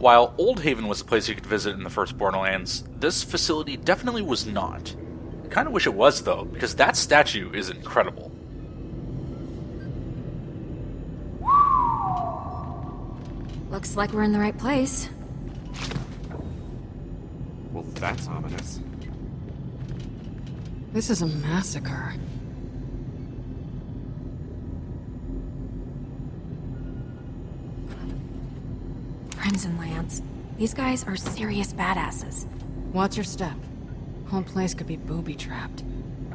While Old Haven was a place you could visit in the first Borderlands, this facility definitely was not. I kinda wish it was though, because that statue is incredible. Looks like we're in the right place. Well, that's ominous. This is a massacre. Crimson Lance. These guys are serious badasses. Watch your step. Whole place could be booby-trapped.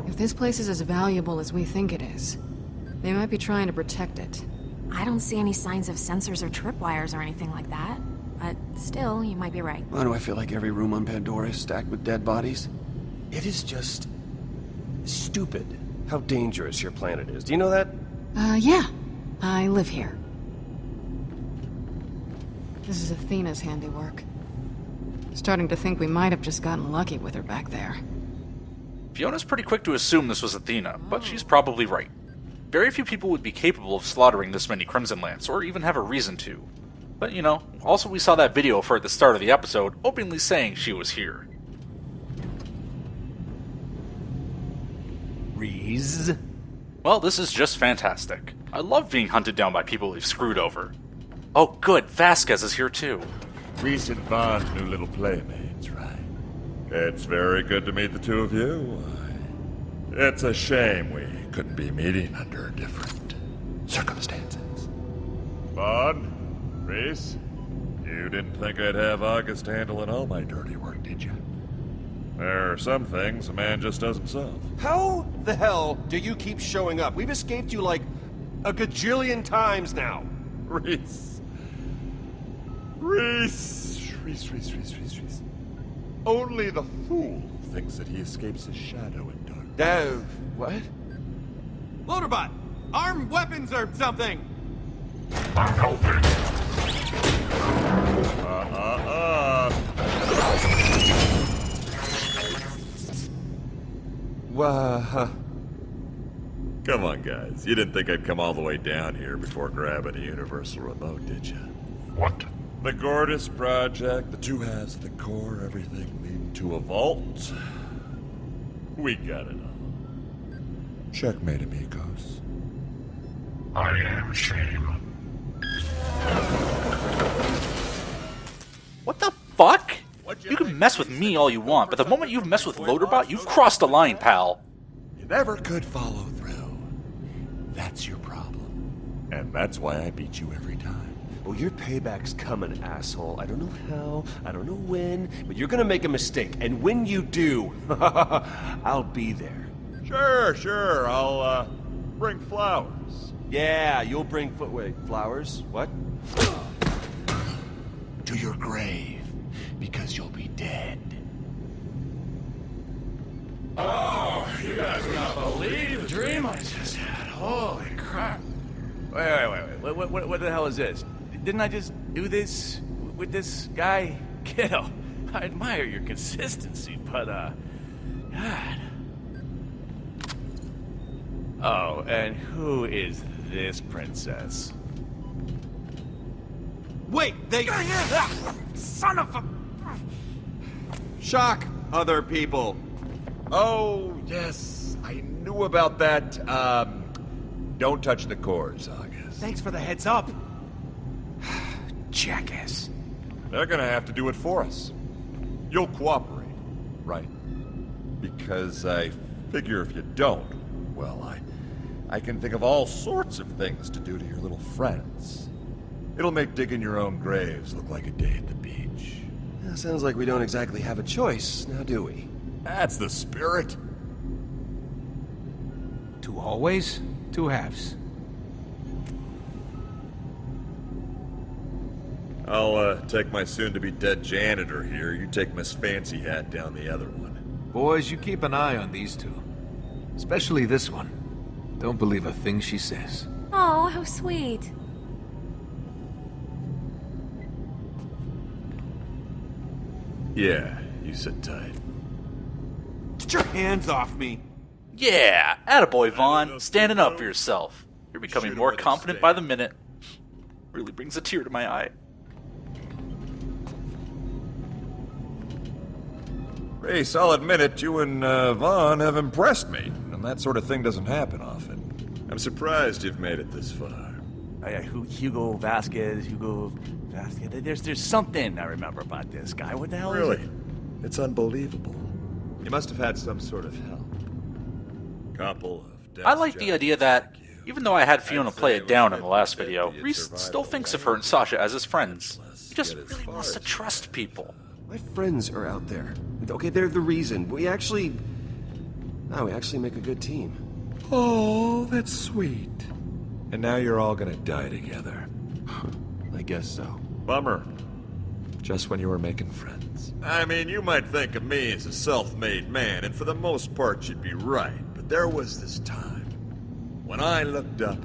If this place is as valuable as we think it is, they might be trying to protect it. I don't see any signs of sensors or tripwires or anything like that. But still, you might be right. Why do I feel like every room on Pandora is stacked with dead bodies? It is just... stupid how dangerous your planet is. Do you know that? Yeah. I live here. This is Athena's handiwork. Starting to think we might have just gotten lucky with her back there. Fiona's pretty quick to assume this was Athena, but she's probably right. Very few people would be capable of slaughtering this many Crimson Lance, or even have a reason to. But, you know, also we saw that video of her at the start of the episode, openly saying she was here. Rhys? Well, this is just fantastic. I love being hunted down by people we've screwed over. Oh good, Vasquez is here too. Rhys and Vaughn's new little playmates, right? It's very good to meet the two of you. It's a shame we couldn't be meeting under different circumstances. Vaughn, Rhys, you didn't think I'd have August handling all my dirty work, did you? There are some things a man just does himself. How the hell do you keep showing up? We've escaped you like a gajillion times now. Rhys. Only the fool thinks that he escapes his shadow in dark. What? Loaderbot! Armed weapons or something! Come on, guys. You didn't think I'd come all the way down here before grabbing a universal remote, did you? What? The Gortys Project, the two halves of the core, everything leading to a vault. We got it all. Checkmate, amigos. I am shame. What the fuck? You can mess with me all you want, but the moment you've messed with Loaderbot, you've crossed a line, pal. You never could follow through. That's your problem. And that's why I beat you every time. Well, your payback's coming, asshole. I don't know how, I don't know when, but you're gonna make a mistake. And when you do, I'll be there. Sure. I'll, bring flowers. Yeah, you'll bring flowers? What? To your grave, because you'll be dead. Oh, you guys cannot believe the dream I just had. Holy crap. Wait. What the hell is this? Didn't I just do this with this guy? Kiddo, I admire your consistency, but, God. Oh, and who is this princess? Wait, they... Son of a... Shock other people. Oh, yes. I knew about that. Don't touch the cores, August. Thanks for the heads up. Jackass. They're gonna have to do it for us. You'll cooperate, right? Because I figure if you don't, well, I can think of all sorts of things to do to your little friends. It'll make digging your own graves look like a day at the beach. Yeah, sounds like we don't exactly have a choice, now do we? That's the spirit. 2 hallways, 2 halves. I'll take my soon-to-be-dead janitor here. You take Miss Fancy Hat down the other one. Boys, you keep an eye on these two. Especially this one. Don't believe a thing she says. Oh, how sweet. Yeah, you sit tight. Get your hands off me. Yeah, attaboy, Vaughn. Standing up for yourself. You're becoming more confident by the minute. Really brings a tear to my eye. Rhys, I'll admit it, you and Vaughn have impressed me, and that sort of thing doesn't happen often. I'm surprised you've made it this far. Oh, yeah, Hugo Vasquez. There's something I remember about this guy. What the hell is Really? it? It's unbelievable. You must have had some sort of help. Couple of deaths I like the just idea that, like you. even though I had Fiona I'd play say it it down was in the last 50-50 video, you'd Rhys survive still the thinks of way. her and Sasha as his friends. Let's He just get as really far wants to as trust you people. My friends are out there. Okay, they're the reason. We actually make a good team. Oh, that's sweet. And now you're all gonna die together. I guess so. Bummer. Just when you were making friends. I mean, you might think of me as a self-made man, and for the most part you'd be right. But there was this time when I looked up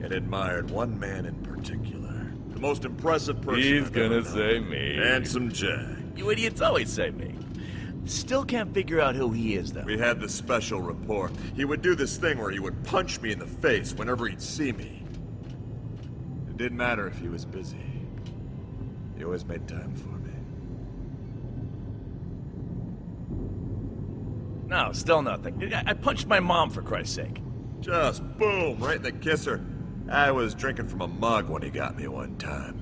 and admired one man in particular. The most impressive person He's I've ever gonna known. say me. Handsome Jack. You idiots always say me. Still can't figure out who he is, though. We had this special rapport. He would do this thing where he would punch me in the face whenever he'd see me. It didn't matter if he was busy. He always made time for me. No, still nothing. I punched my mom, for Christ's sake. Just boom, right in the kisser. I was drinking from a mug when he got me one time.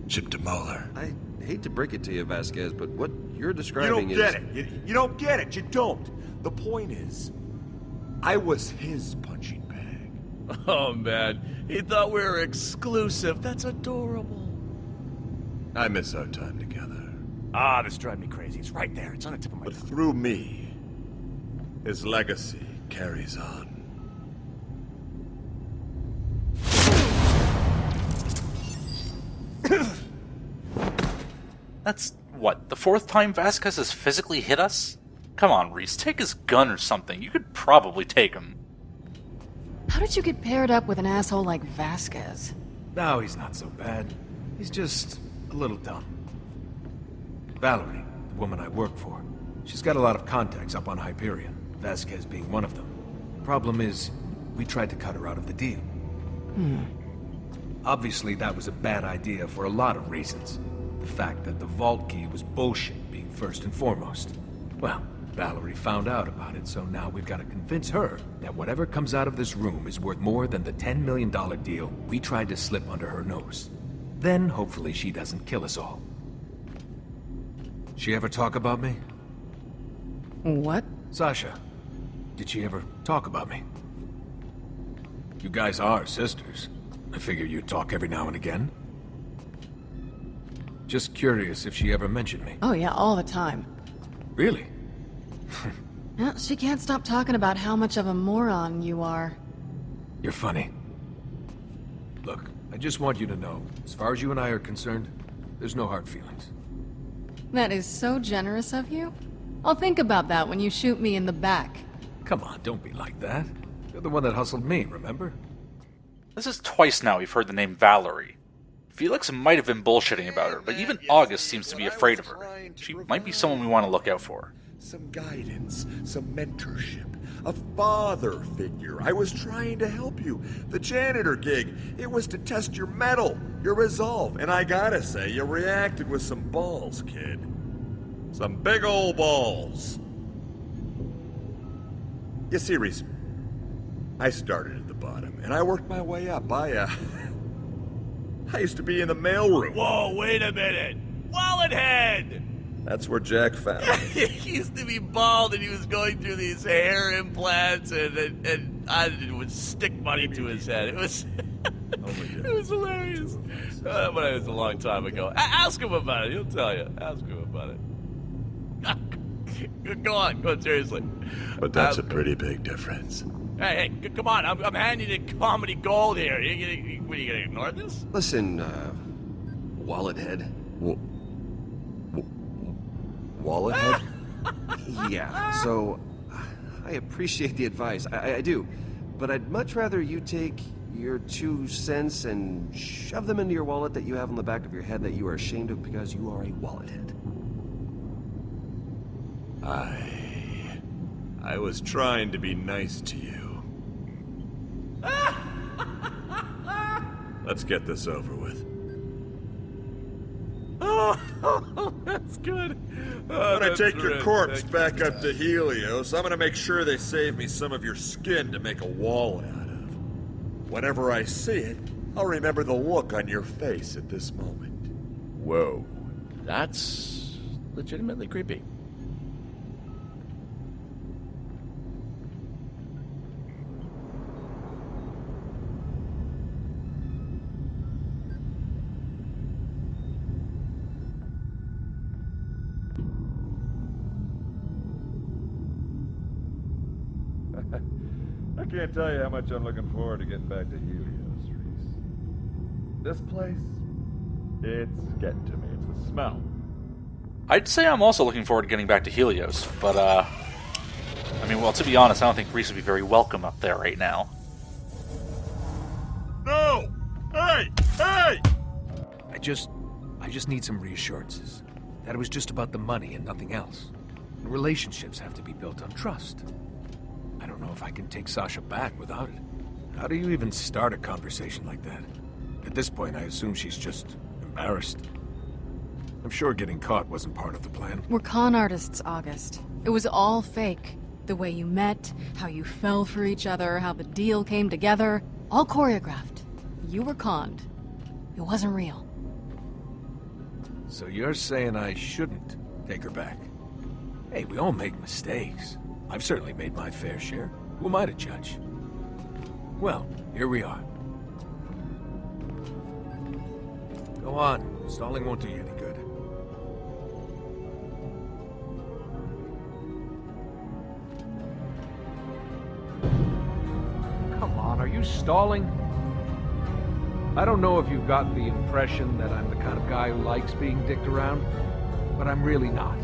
Chipped a molar. I hate to break it to you, Vasquez, but what you're You describing don't get it. You don't get it. You don't. The point is, I was his punching bag. Oh, man. He thought we were exclusive. That's adorable. I miss our time together. Ah, this drives me crazy. It's right there. It's on the tip of my But tongue. through me, his legacy carries on. That's, what, the fourth time Vasquez has physically hit us? Come on, Rhys, take his gun or something. You could probably take him. How did you get paired up with an asshole like Vasquez? No, he's not so bad. He's just a little dumb. Valerie, the woman I work for, she's got a lot of contacts up on Hyperion, Vasquez being one of them. Problem is, we tried to cut her out of the deal. Obviously, that was a bad idea for a lot of reasons. The fact that the vault key was bullshit being first and foremost. Well, Valerie found out about it, so now we've got to convince her that whatever comes out of this room is worth more than the $10 million deal we tried to slip under her nose. Then, hopefully, she doesn't kill us all. She ever talk about me? What? Sasha, did she ever talk about me? You guys are sisters. I figure you'd talk every now and again. Just curious if she ever mentioned me. Oh yeah, all the time. Really? Yeah, she can't stop talking about how much of a moron you are. You're funny. Look, I just want you to know, as far as you and I are concerned, there's no hard feelings. That is so generous of you. I'll think about that when you shoot me in the back. Come on, don't be like that. You're the one that hustled me, remember? This is twice now we've heard the name Valerie. Felix might have been bullshitting about her, but even August seems to be afraid of her. She might be someone we want to look out for. Some guidance, some mentorship, a father figure. I was trying to help you. The janitor gig, it was to test your mettle, your resolve, and I gotta say, you reacted with some balls, kid. Some big old balls. You see, Rhys, I started at the bottom, and I worked my way up. I used to be in the mailroom. Whoa, wait a minute. Wallet head! That's where Jack found me. He used to be bald and he was going through these hair implants and I would stick money to his head. It was it was hilarious. But it was a long time ago. Ask him about it. He'll tell you. Ask him about it. Go on, seriously. But that's a pretty big difference. Hey, come on. I'm handing you comedy gold here. Are you gonna ignore this? Listen, wallet head. Wallet head? Yeah, so I appreciate the advice. I do. But I'd much rather you take your 2 cents and shove them into your wallet that you have on the back of your head that you are ashamed of because you are a wallet head. I was trying to be nice to you. Let's get this over with. Oh, that's That's good. When I take your corpse back up to Helios, I'm gonna make sure they save me some of your skin to make a wallet out of. Whenever I see it, I'll remember the look on your face at this moment. Whoa. That's legitimately creepy. I can't tell you how much I'm looking forward to getting back to Helios, Rhys. This place, it's getting to me. It's the smell. I'd say I'm also looking forward to getting back to Helios, but, I mean, well, to be honest, I don't think Rhys would be very welcome up there right now. No! Hey! Hey! I just need some reassurances. That it was just about the money and nothing else. Relationships have to be built on trust. I don't know if I can take Sasha back without it. How do you even start a conversation like that? At this point, I assume she's just embarrassed. I'm sure getting caught wasn't part of the plan. We're con artists, August. It was all fake. The way you met, how you fell for each other, how the deal came together. All choreographed. You were conned. It wasn't real. So you're saying I shouldn't take her back? Hey, we all make mistakes. I've certainly made my fair share. Who am I to judge? Well, here we are. Go on. Stalling won't do you any good. Come on, are you stalling? I don't know if you've gotten the impression that I'm the kind of guy who likes being dicked around, but I'm really not.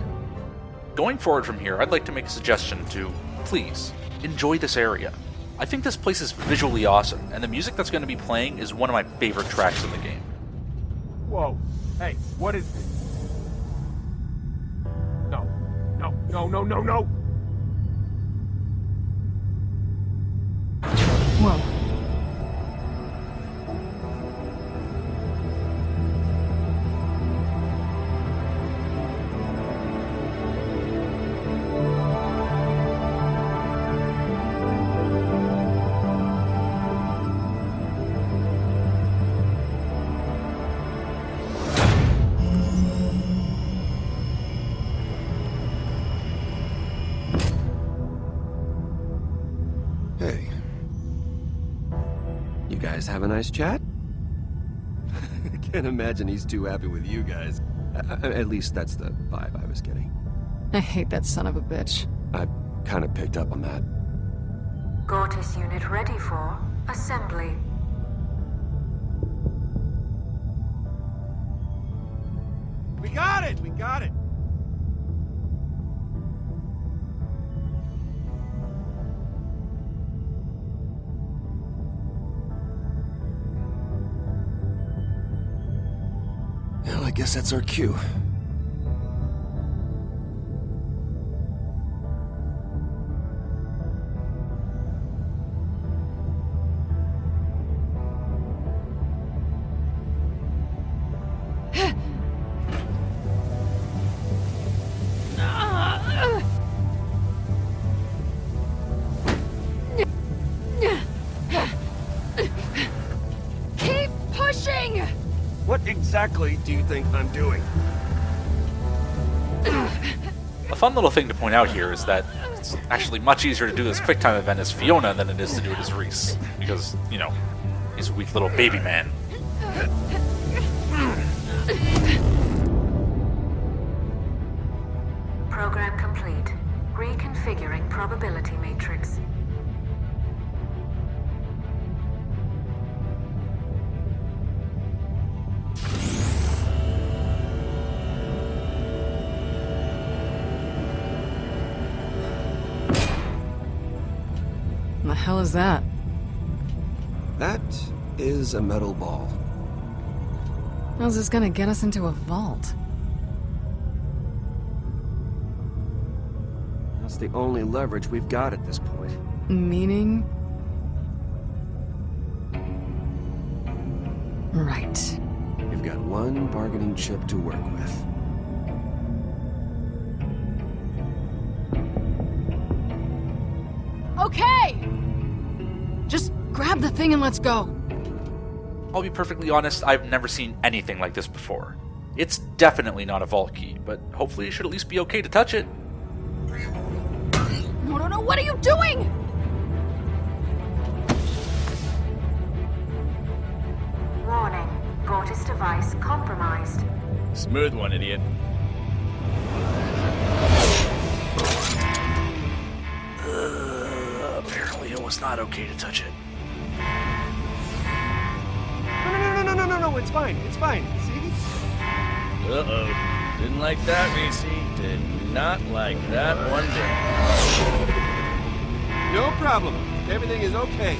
Going forward from here, I'd like to make a suggestion to, please, enjoy this area. I think this place is visually awesome, and the music that's going to be playing is one of my favorite tracks in the game. Whoa. Hey, what is this? No. No, no, no, no, no! Whoa. Hey. You guys have a nice chat? I can't imagine he's too happy with you guys. At least that's the vibe I was getting. I hate that son of a bitch. I kind of picked up on that. Gortys unit ready for assembly. We got it! We got it! Well, I guess that's our cue. Keep pushing! What exactly do you think I'm doing? A fun little thing to point out here is that it's actually much easier to do this QuickTime event as Fiona than it is to do it as Rhys. Because, you know, he's a weak little baby man. Program complete. Reconfiguring probability matrix. The hell is that? That is a metal ball. How's this gonna get us into a vault? That's the only leverage we've got at this point. Meaning? Right. We've got one bargaining chip to work with. okay! Just grab the thing and let's go. I'll be perfectly honest, I've never seen anything like this before. It's definitely not a vault key, but hopefully it should at least be okay to touch it. No, what are you doing? Warning. Gortys device compromised. Smooth one, idiot. Apparently it was not okay to touch it. No, it's fine, see? Uh-oh. Didn't like that, Rhys. Did not like that one bit. No problem. Everything is okay.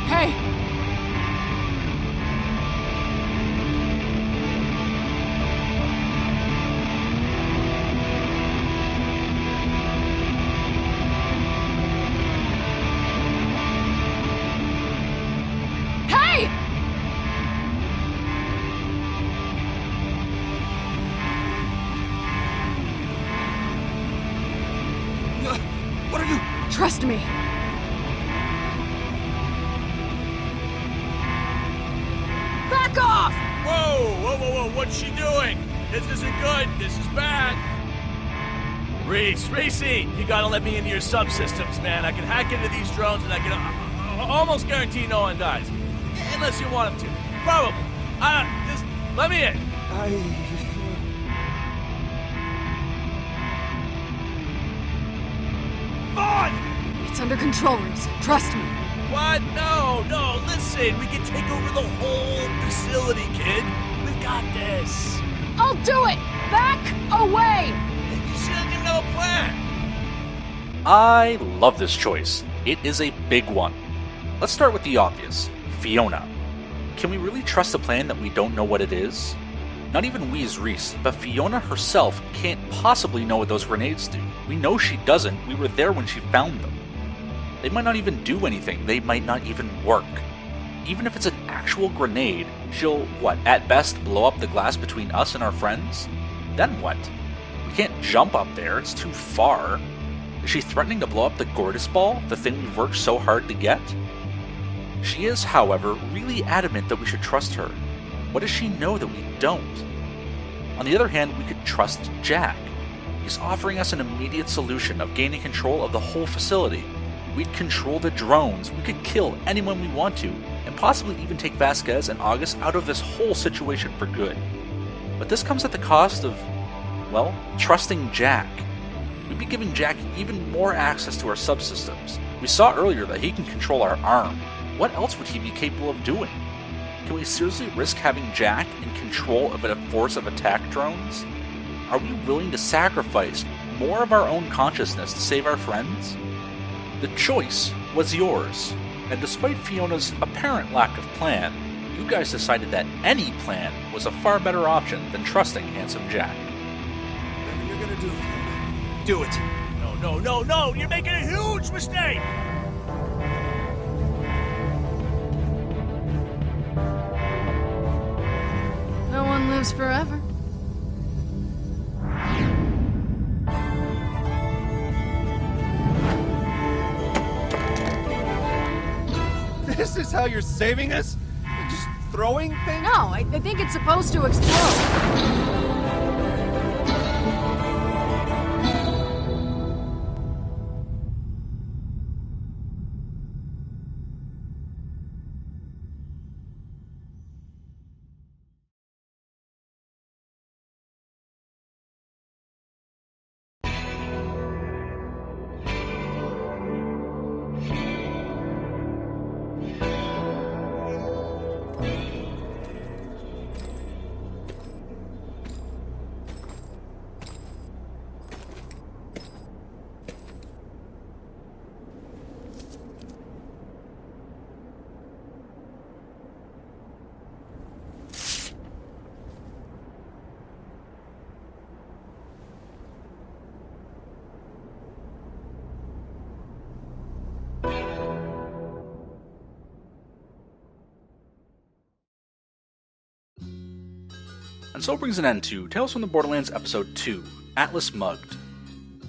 Hey! Hey! What are you... Trust me. Back off! Whoa, what's she doing? This isn't good, this is bad. Rhys, you gotta let me into your subsystems, man. I can hack into these drones and I can almost guarantee no one dies. Unless you want them to. Probably. Just let me in. It's under control, Rhys. Trust me. What? No, listen. We can take over the whole facility, kid. We've got this. I'll do it! Back away! She doesn't even have a plan. I love this choice. It is a big one. Let's start with the obvious. Fiona. Can we really trust a plan that we don't know what it is? Not even we as Rhys, but Fiona herself can't possibly know what those grenades do. We know she doesn't. We were there when she found them. They might not even do anything. They might not even work. Even if it's an actual grenade, she'll, at best blow up the glass between us and our friends? Then what? We can't jump up there, it's too far. Is she threatening to blow up the Gortys ball, the thing we've worked so hard to get? She is, however, really adamant that we should trust her. What does she know that we don't? On the other hand, we could trust Jack. He's offering us an immediate solution of gaining control of the whole facility. We'd control the drones, we could kill anyone we want to, and possibly even take Vasquez and August out of this whole situation for good. But this comes at the cost of, trusting Jack. We'd be giving Jack even more access to our subsystems. We saw earlier that he can control our arm. What else would he be capable of doing? Can we seriously risk having Jack in control of a force of attack drones? Are we willing to sacrifice more of our own consciousness to save our friends? The choice was yours, and despite Fiona's apparent lack of plan, you guys decided that any plan was a far better option than trusting handsome Jack. Whatever you're gonna do, Fiona, do it. No, you're making a huge mistake! No one lives forever. This is how you're saving us? Just throwing things? No, I think it's supposed to explode. And so brings an end to Tales from the Borderlands Episode 2, Atlas Mugged.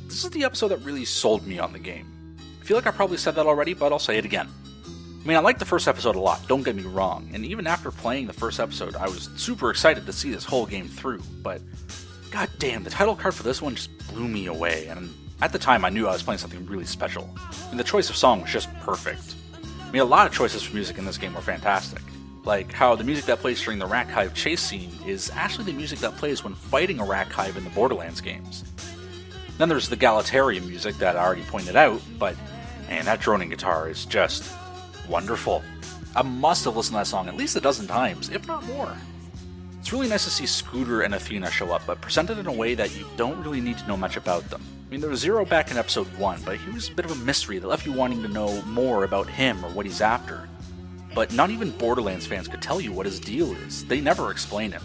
This is the episode that really sold me on the game. I feel like I probably said that already, but I'll say it again. I mean, I liked the first episode a lot, don't get me wrong, and even after playing the first episode, I was super excited to see this whole game through, but god damn, the title card for this one just blew me away, and at the time I knew I was playing something really special. I mean, the choice of song was just perfect. I mean, a lot of choices for music in this game were fantastic. Like how the music that plays during the Rat Hive chase scene is actually the music that plays when fighting a Rat Hive in the Borderlands games. Then there's the Galatarium music that I already pointed out, but man, that droning guitar is just wonderful. I must have listened to that song at least a dozen times, if not more. It's really nice to see Scooter and Athena show up, but presented in a way that you don't really need to know much about them. I mean, there was Zero back in episode 1, but he was a bit of a mystery that left you wanting to know more about him or what he's after. But not even Borderlands fans could tell you what his deal is. They never explain him.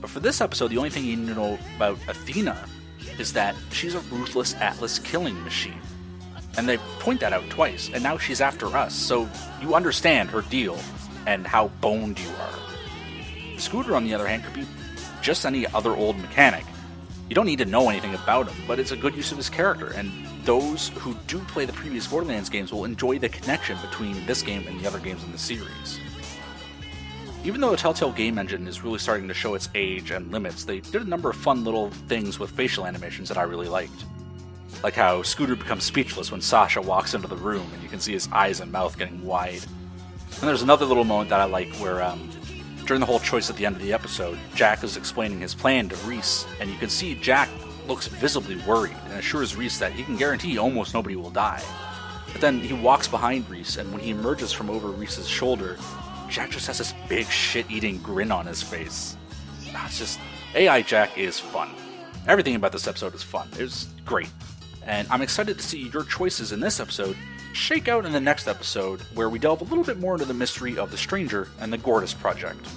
But for this episode, the only thing you need to know about Athena is that she's a ruthless Atlas killing machine. And they point that out twice, and now she's after us, so you understand her deal and how boned you are. Scooter, on the other hand, could be just any other old mechanic. You don't need to know anything about him, but it's a good use of his character, and those who do play the previous Borderlands games will enjoy the connection between this game and the other games in the series. Even though the Telltale game engine is really starting to show its age and limits, they did a number of fun little things with facial animations that I really liked. Like how Scooter becomes speechless when Sasha walks into the room and you can see his eyes and mouth getting wide. And there's another little moment that I like where, during the whole choice at the end of the episode, Jack is explaining his plan to Rhys, and you can see Jack looks visibly worried and assures Rhys that he can guarantee almost nobody will die. But then he walks behind Rhys, and when he emerges from over Rhys's shoulder, Jack just has this big shit-eating grin on his face. It's just, AI Jack is fun. Everything about this episode is fun. It was great. And I'm excited to see your choices in this episode shake out in the next episode, where we delve a little bit more into the mystery of the Stranger and the Gortys Project.